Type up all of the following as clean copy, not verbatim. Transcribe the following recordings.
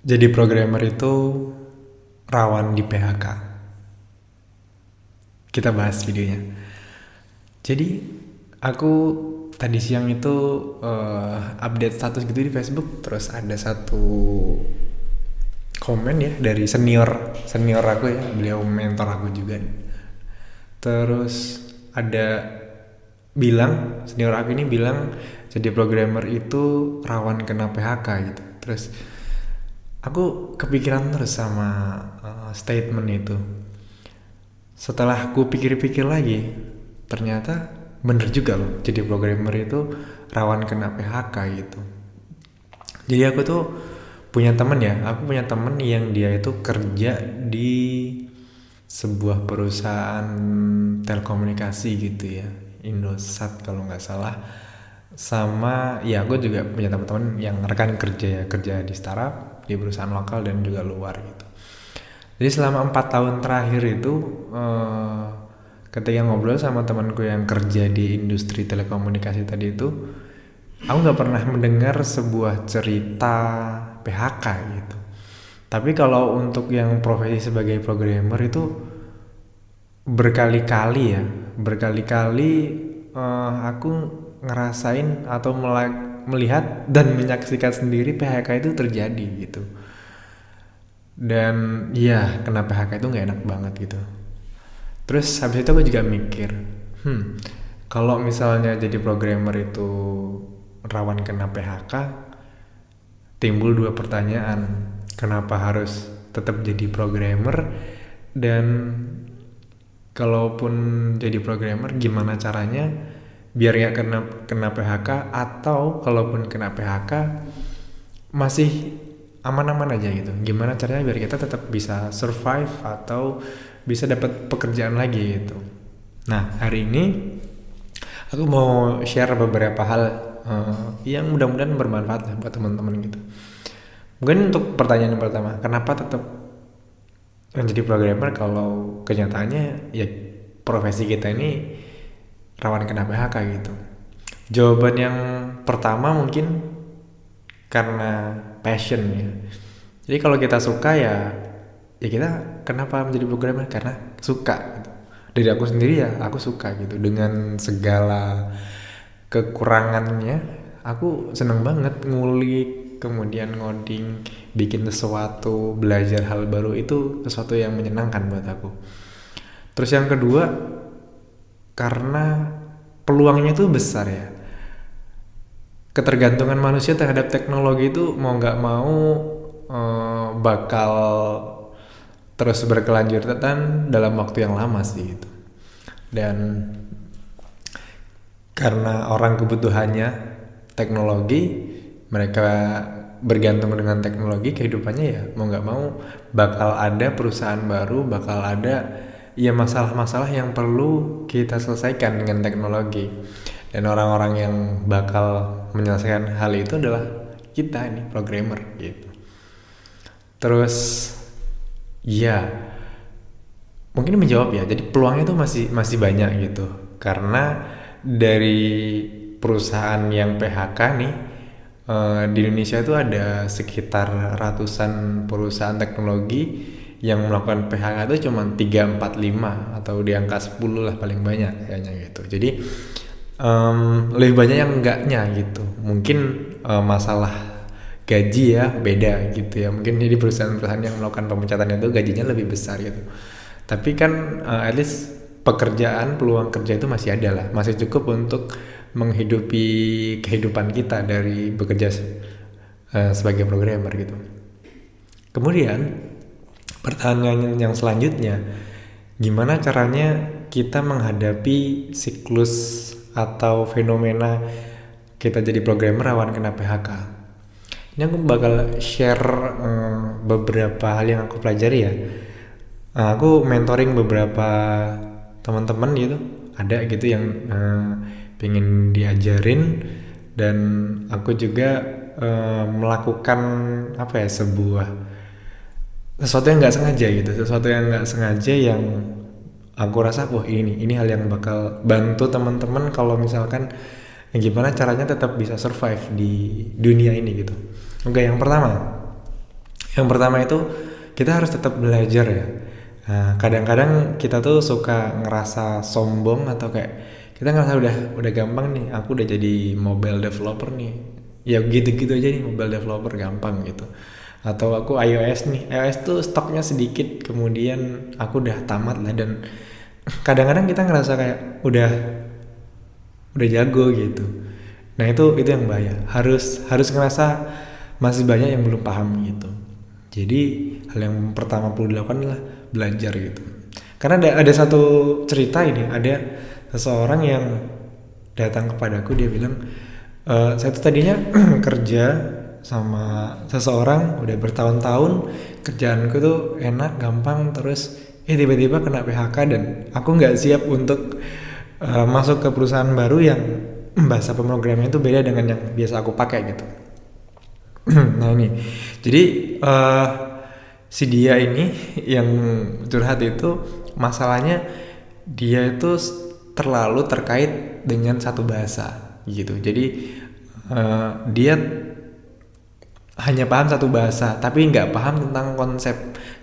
Jadi programmer itu rawan di PHK. Kita bahas videonya. Jadi aku tadi siang itu update status gitu di Facebook, terus ada satu komen ya dari senior senior aku ya, beliau mentor aku juga. Terus ada senior aku ini bilang jadi programmer itu rawan kena PHK gitu. Terus aku kepikiran terus sama statement itu. Setelah aku pikir-pikir lagi, ternyata bener juga loh, jadi programmer itu rawan kena PHK gitu. Jadi aku punya temen yang dia itu kerja di sebuah perusahaan telekomunikasi gitu ya, Indosat kalau nggak salah. Sama ya, aku juga punya teman-teman yang rekan kerja ya, kerja di startup, di perusahaan lokal dan juga luar gitu. Jadi selama 4 tahun terakhir itu ketika ngobrol sama temanku yang kerja di industri telekomunikasi tadi itu, aku nggak pernah mendengar sebuah cerita PHK gitu. Tapi kalau untuk yang profesi sebagai programmer itu berkali-kali aku ngerasain atau melihat dan menyaksikan sendiri PHK itu terjadi gitu. Dan iya, kena PHK itu nggak enak banget gitu. Terus habis itu aku juga mikir, kalau misalnya jadi programmer itu rawan kena PHK, timbul dua pertanyaan. Kenapa harus tetap jadi programmer? Dan kalaupun jadi programmer, gimana caranya biar nggak kena PHK? Atau kalaupun kena PHK, masih aman-aman aja gitu. Gimana caranya biar kita tetap bisa survive atau bisa dapat pekerjaan lagi gitu. Nah, hari ini aku mau share beberapa hal yang mudah-mudahan bermanfaat lah buat teman-teman gitu. Mungkin untuk pertanyaan yang pertama, kenapa tetap menjadi programmer kalau kenyataannya ya profesi kita ini rawan kena PHK gitu. Jawaban yang pertama mungkin karena passion ya. Jadi kalau kita suka ya kita kenapa menjadi programmer, karena suka gitu. Dari aku sendiri ya aku suka gitu, dengan segala kekurangannya aku seneng banget ngulik, kemudian ngoding, bikin sesuatu, belajar hal baru, itu sesuatu yang menyenangkan buat aku. Terus yang kedua, karena peluangnya itu besar ya. Ketergantungan manusia terhadap teknologi itu mau nggak mau bakal terus berkelanjutan dalam waktu yang lama sih gitu. Dan karena orang kebutuhannya teknologi, mereka bergantung dengan teknologi, kehidupannya ya mau nggak mau bakal ada perusahaan baru, bakal ada ya masalah-masalah yang perlu kita selesaikan dengan teknologi. Dan orang-orang yang bakal menyelesaikan hal itu adalah kita ini programmer gitu. Terus ya mungkin menjawab ya, jadi peluangnya tuh masih banyak gitu, karena dari perusahaan yang PHK nih di Indonesia itu ada sekitar ratusan perusahaan teknologi yang melakukan PHK itu cuma 3, 4, 5 atau di angka 10 lah paling banyak kayaknya gitu. Jadi lebih banyak yang enggaknya gitu. Mungkin masalah gaji ya beda gitu ya. Mungkin jadi perusahaan-perusahaan yang melakukan pemecatan itu gajinya lebih besar gitu. Tapi kan at least peluang kerja itu masih ada lah, masih cukup untuk menghidupi kehidupan kita dari bekerja sebagai programmer gitu. Kemudian pertanyaan yang selanjutnya, gimana caranya kita menghadapi siklus atau fenomena kita jadi programmer rawan kena PHK? Ini aku bakal share beberapa hal yang aku pelajari ya. Aku mentoring beberapa teman-teman gitu, ada gitu yang pengen diajarin, dan aku juga melakukan sesuatu yang nggak sengaja yang aku rasa wah ini hal yang bakal bantu teman-teman kalau misalkan gimana caranya tetap bisa survive di dunia ini gitu. Oke, yang pertama, Yang pertama itu kita harus tetap belajar ya. Nah, kadang-kadang kita tuh suka ngerasa sombong atau kayak kita ngerasa udah gampang nih, aku udah jadi mobile developer nih. Ya gitu-gitu aja nih, mobile developer gampang gitu. Atau aku iOS nih, iOS tuh stoknya sedikit, kemudian aku udah tamat lah. Dan kadang-kadang kita ngerasa kayak udah jago gitu. Nah itu yang bahaya. Harus ngerasa masih banyak yang belum paham gitu. Jadi hal yang pertama perlu dilakukan adalah belajar gitu. Karena ada satu cerita ini, ada seseorang yang datang kepadaku, dia bilang, saya tuh tadinya kerja sama seseorang udah bertahun-tahun, kerjaanku tuh enak, gampang, terus tiba-tiba kena PHK dan aku nggak siap untuk masuk ke perusahaan baru yang bahasa pemrogramannya itu beda dengan yang biasa aku pakai gitu. Nah ini, jadi si dia ini yang curhat itu masalahnya dia itu terlalu terkait dengan satu bahasa gitu. Jadi dia hanya paham satu bahasa tapi nggak paham tentang konsep,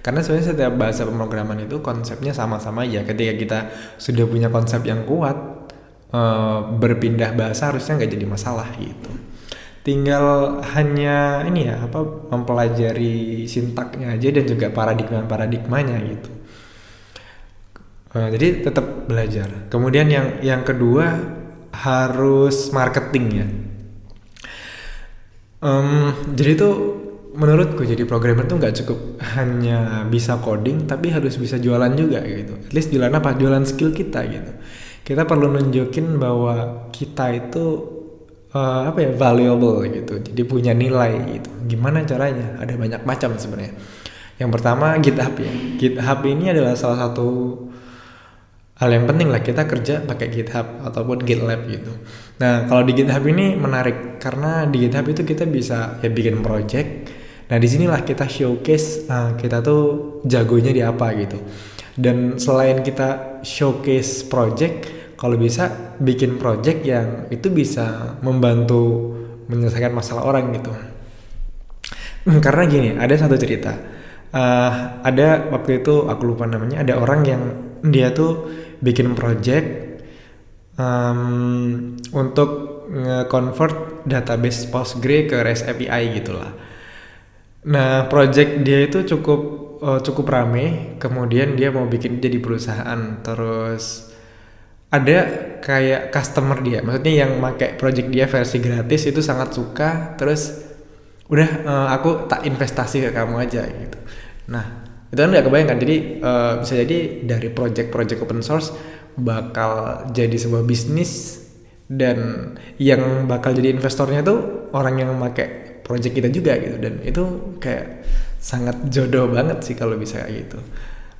karena sebenarnya setiap bahasa pemrograman itu konsepnya sama-sama aja. Ketika kita sudah punya konsep yang kuat, berpindah bahasa harusnya nggak jadi masalah gitu. Tinggal hanya ini ya, mempelajari sintaknya aja dan juga paradigmanya gitu. Jadi tetap belajar. Kemudian yang kedua harus marketing ya. Jadi tuh menurutku jadi programmer tuh nggak cukup hanya bisa coding, tapi harus bisa jualan juga gitu. At least jualan apa? Jualan skill kita gitu. Kita perlu nunjukin bahwa kita itu valuable gitu. Jadi punya nilai gitu. Gimana caranya? Ada banyak macam sebenarnya. Yang pertama GitHub ya. GitHub ini adalah salah satu hal yang penting lah, kita kerja pakai GitHub ataupun GitLab gitu. Nah kalau di GitHub ini menarik karena di GitHub itu kita bisa ya bikin project. Nah disinilah kita showcase kita tuh jagonya di apa gitu. Dan selain kita showcase project, kalau bisa bikin project yang itu bisa membantu menyelesaikan masalah orang gitu. Karena gini, ada satu cerita. Ada waktu itu aku lupa namanya, ada orang yang dia tuh bikin project untuk nge-convert database Postgre ke REST API gitulah. Nah, project dia itu cukup rame, kemudian dia mau bikin jadi perusahaan. Terus ada kayak customer dia, maksudnya yang pakai project dia versi gratis itu sangat suka. Terus udah aku tak investasi ke kamu aja gitu. Nah itu kan nggak kebayang kan, jadi bisa jadi dari project open source bakal jadi sebuah bisnis, dan yang bakal jadi investornya tuh orang yang pakai project kita juga gitu. Dan itu kayak sangat jodoh banget sih kalau bisa kayak gitu.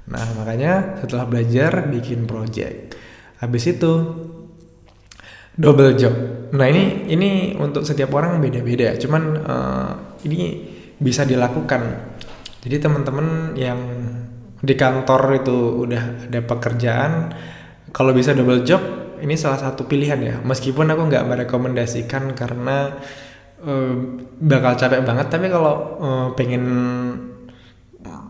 Nah makanya setelah belajar bikin project, habis itu double job. Nah ini untuk setiap orang beda-beda, cuman ini bisa dilakukan. Jadi teman-teman yang di kantor itu udah ada pekerjaan, kalau bisa double job ini salah satu pilihan ya. Meskipun aku nggak merekomendasikan karena bakal capek banget, tapi kalau pengen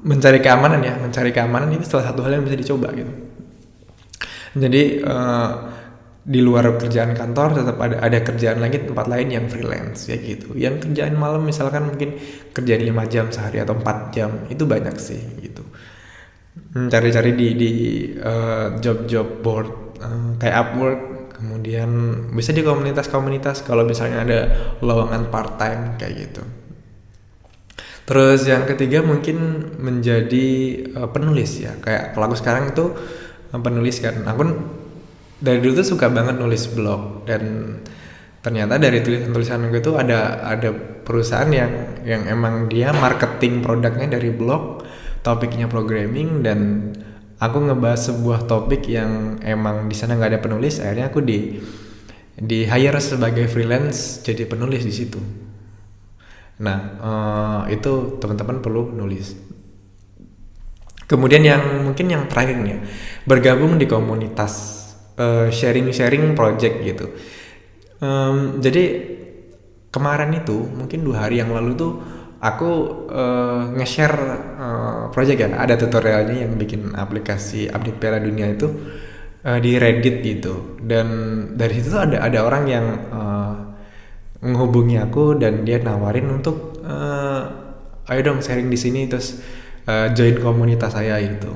mencari keamanan itu salah satu hal yang bisa dicoba gitu. Jadi di luar kerjaan kantor tetap ada kerjaan lagi tempat lain yang freelance ya gitu. Yang kerjaan malam misalkan mungkin kerjaan 5 jam sehari atau 4 jam, itu banyak sih gitu. Cari-cari di job board kayak Upwork, kemudian bisa di komunitas kalau misalnya ada lowongan part time kayak gitu. Terus yang ketiga mungkin menjadi penulis ya. Kayak kalau aku sekarang itu penulis kan. Aku dari dulu tuh suka banget nulis blog, dan ternyata dari tulisan gue tuh ada perusahaan yang emang dia marketing produknya dari blog, topiknya programming, dan aku ngebahas sebuah topik yang emang di sana nggak ada penulis. Akhirnya aku di hire sebagai freelance jadi penulis di situ. Nah itu teman-teman perlu nulis. Kemudian mungkin yang terakhirnya bergabung di komunitas, sharing project gitu. Jadi kemarin itu mungkin 2 hari yang lalu tuh aku nge-share project ya, ada tutorialnya yang bikin aplikasi update Piala Dunia itu di Reddit gitu. Dan dari situ tuh ada orang yang menghubungi aku dan dia nawarin untuk ayo dong sharing di sini, terus join komunitas saya gitu.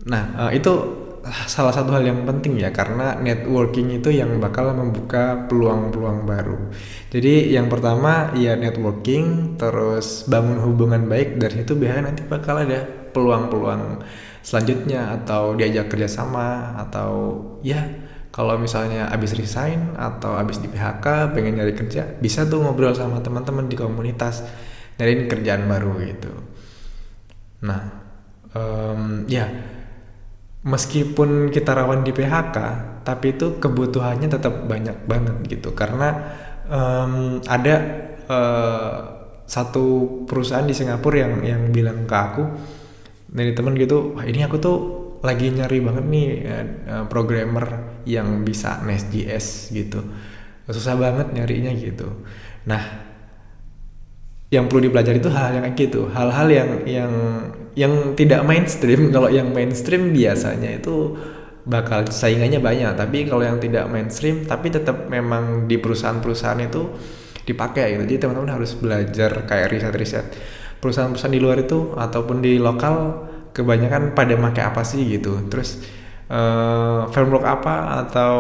Nah, itu salah satu hal yang penting ya, karena networking itu yang bakal membuka peluang-peluang baru. Jadi yang pertama ya networking, terus bangun hubungan baik, dari situ biasanya nanti bakal ada peluang-peluang selanjutnya, atau diajak kerjasama, atau ya kalau misalnya abis resign atau abis di PHK pengen nyari kerja, bisa tuh ngobrol sama teman-teman di komunitas nyariin kerjaan baru gitu. Nah, ya meskipun kita rawan di PHK, tapi itu kebutuhannya tetap banyak banget gitu. Karena ada eh, satu perusahaan di Singapura yang bilang ke aku dari temen gitu, wah ini aku tuh lagi nyari banget nih programmer yang bisa Nest.js gitu. Susah banget nyarinya gitu. Nah, yang perlu dipelajari itu hal-hal yang kayak gitu, hal-hal yang tidak mainstream. Kalau yang mainstream biasanya itu bakal saingannya banyak, tapi kalau yang tidak mainstream tapi tetap memang di perusahaan-perusahaan itu dipakai gitu. Jadi teman-teman harus belajar kayak riset-riset perusahaan-perusahaan di luar itu ataupun di lokal kebanyakan pada pakai apa sih gitu, terus framework apa atau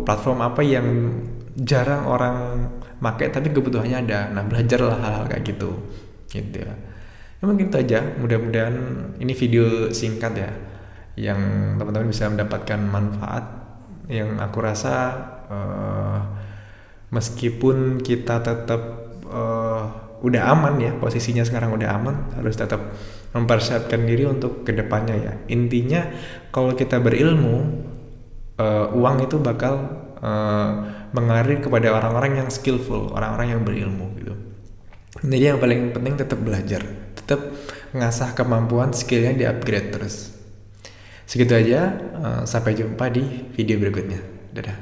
platform apa yang jarang orang pakai tapi kebutuhannya ada. Nah, belajarlah hal-hal kayak gitu gitu ya. Ya mungkin itu aja, mudah-mudahan ini video singkat ya yang teman-teman bisa mendapatkan manfaat. Yang aku rasa meskipun kita tetap udah aman ya, posisinya sekarang udah aman, harus tetap mempersiapkan diri untuk kedepannya ya. Intinya kalau kita berilmu, uang itu bakal mengalir kepada orang-orang yang skillful, orang-orang yang berilmu gitu. Jadi yang paling penting tetap belajar, tetap ngasah kemampuan, skillnya di upgrade terus. Segitu aja, sampai jumpa di video berikutnya. Dadah.